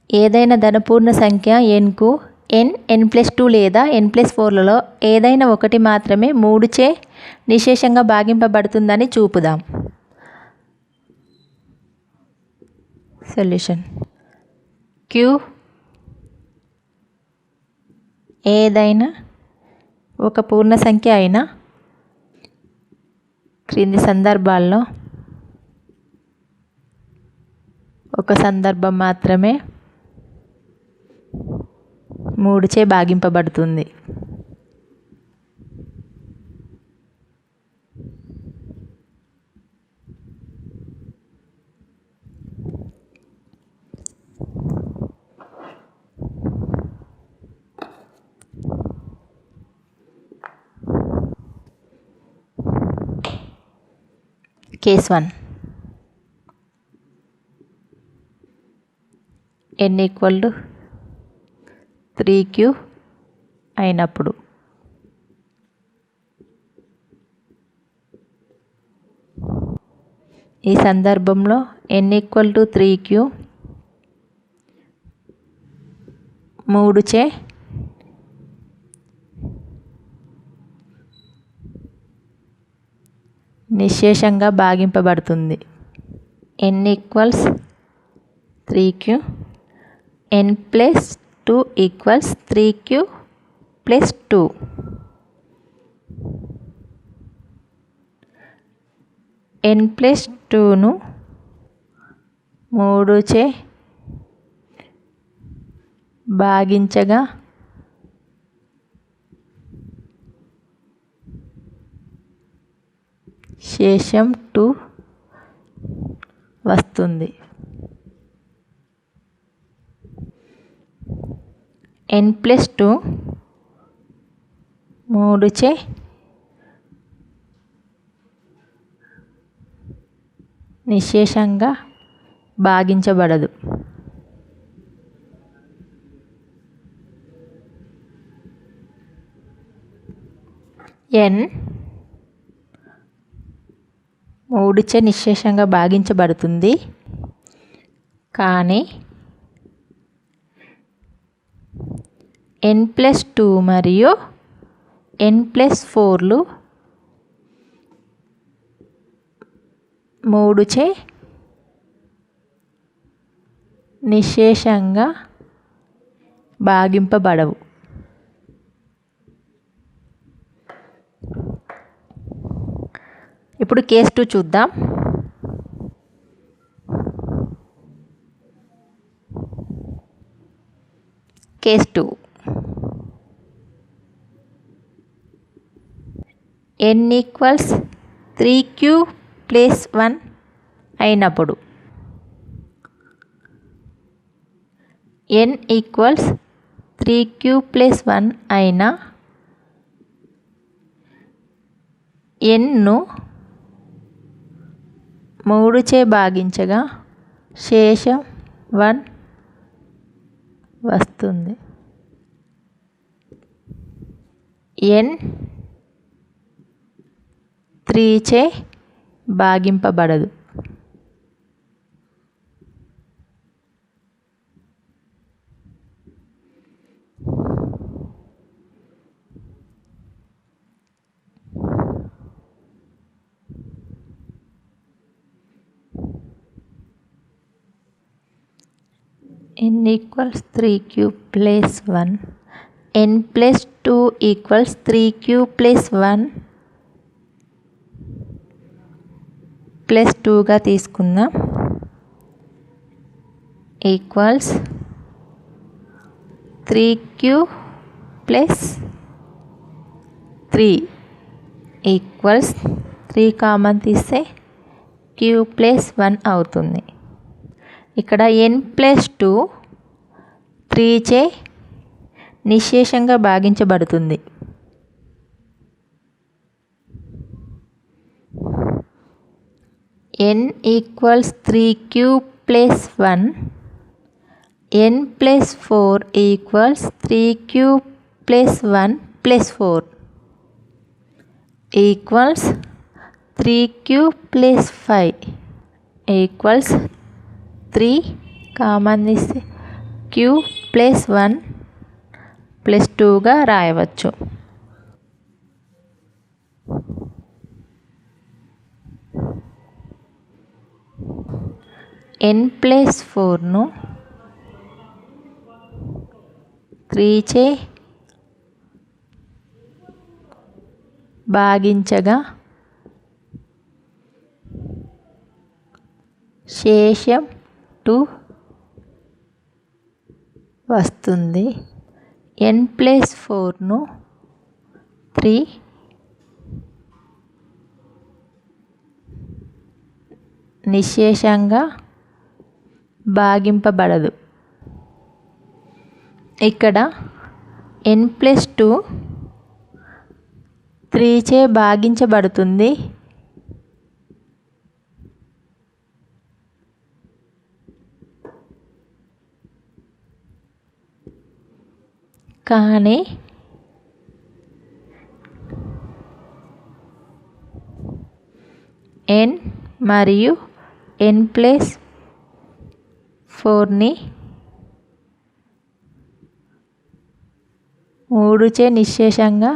ఏదైనా ధనపూర్ణ సంఖ్య nకు n+2 లేదా n+4లలో ఏదైనా ఒకటి మాత్రమే 3చే నిశేషంగా భాగింపబడుతుందని చూపుదాం. సొల్యూషన్. q ఏదైనా ఒక పూర్ణ సంఖ్య అయినా క్రింది సందర్భాల్లో ఒక సందర్భం మాత్రమే 3చే భాగింపబడుతుంది. కేస్ 1. n=3q అయినప్పుడు ఈ సందర్భంలో n=3q 3చే నిశేషంగా భాగింపబడుతుంది. n=3q n+2 = 3q+2. n+2ను 3చే భాగించగా శేషం 2 వస్తుంది. n+2 3చే నిశేషంగా భాగించబడదు. n 3చే నిశేషంగా భాగించబడుతుంది, కానీ n+2 మరియు n+4లు 3చే నిశేషంగా భాగింపబడవు. ఇప్పుడు కేస్ 2 చూద్దాం. కేస్ 2. n=3q+1 అయినప్పుడు n=3q+1 అయినా nను 3చే భాగించగా శేషం 1 వస్తుంది. n 3చే భాగింపబడదు. n=3q+1 n+2 = 3q+1 +2గా తీసుకుందాం. ఈక్వల్స్ 3q+3 ఈక్వల్స్ 3 కామన్ తీస్తే q+1 అవుతుంది. ఇక్కడ n+2 3చే నిశేషంగా భాగించబడుతుంది. n=3q+1 n+4 = 3q+1+4 equals 3q+5 equals 3 common తీస్తే క్యూ ప్లస్ 1 ప్లస్ 2గా రాయవచ్చు. n+4ను 3చే భాగించగా శేషం 2 వస్తుంది. n+4ను 3 నిశ్శేషంగా భాగింపబడదు. ఇక్కడ n+2 3చే భాగించబడుతుంది. కానీ n మరియు n+4ని 3చే నిశ్శేషంగా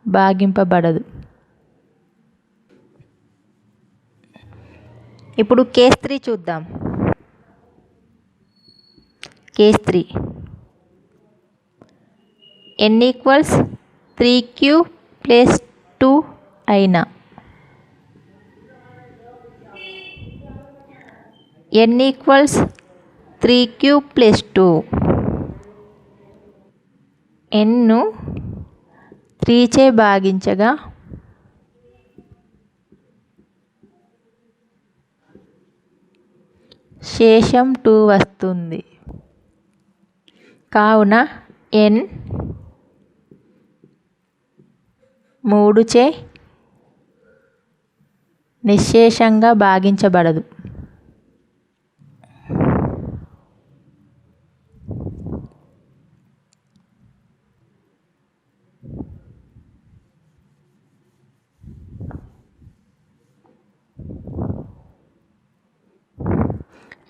భాగింపబడదు. ఇప్పుడు కేస్ 3 చూద్దాం. కేస్ 3 n=3q+2 అయినా n=3q+2 nను 3చే భాగించగా శేషం 2 వస్తుంది. కావున n 3చే నిశ్శేషంగా భాగించబడదు.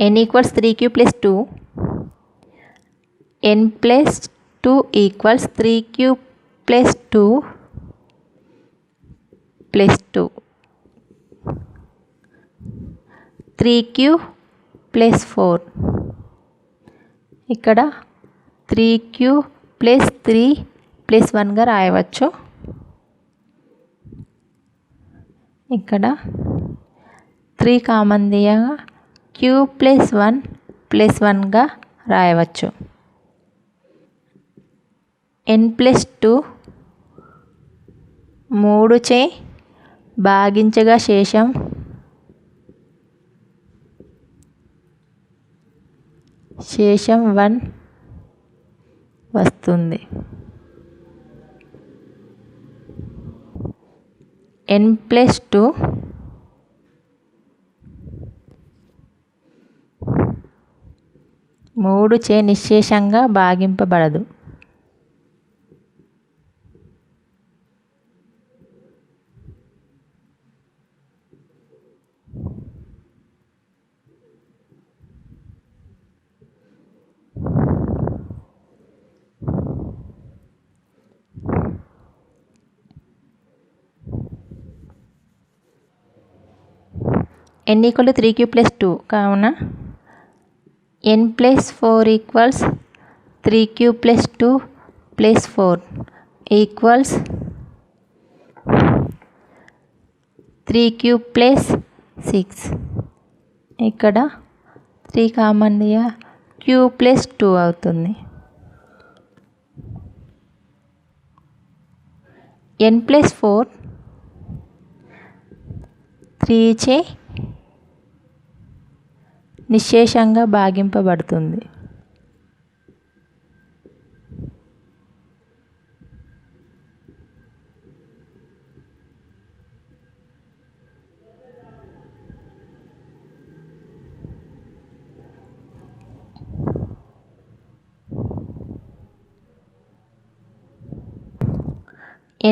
n=3q+2 n+2 = 3q+2 +2 3q+4 ఇక్కడ 3q+3+1గా రాయవచ్చు. ఇక్కడ 3 కామన్ తీయగా q+1+1గా రాయవచ్చు. n+2 3చే భాగించగా శేషం శేషం 1 వస్తుంది. n+2 3చే నిశ్శేషంగా భాగింపబడదు. n=3q+2 కావున n+4 = 3q+2 +4 = 3q+6. ఇక్కడ 3 కామన్ q+2 అవుతుంది. n+4 3చే నిశ్శేషంగా భాగింపబడుతుంది.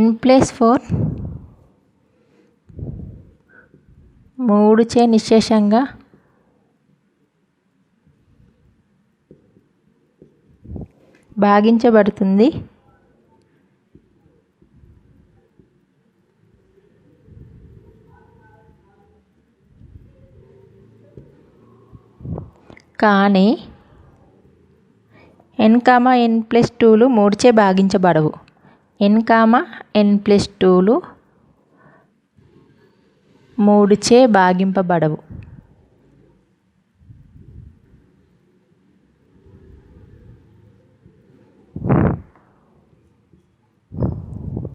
n+4 3చే నిశ్శేషంగా భాగించబడుతుంది. కానీ n+2లు 3చే భాగించబడవు. n+2లు 3చే భాగింపబడవు.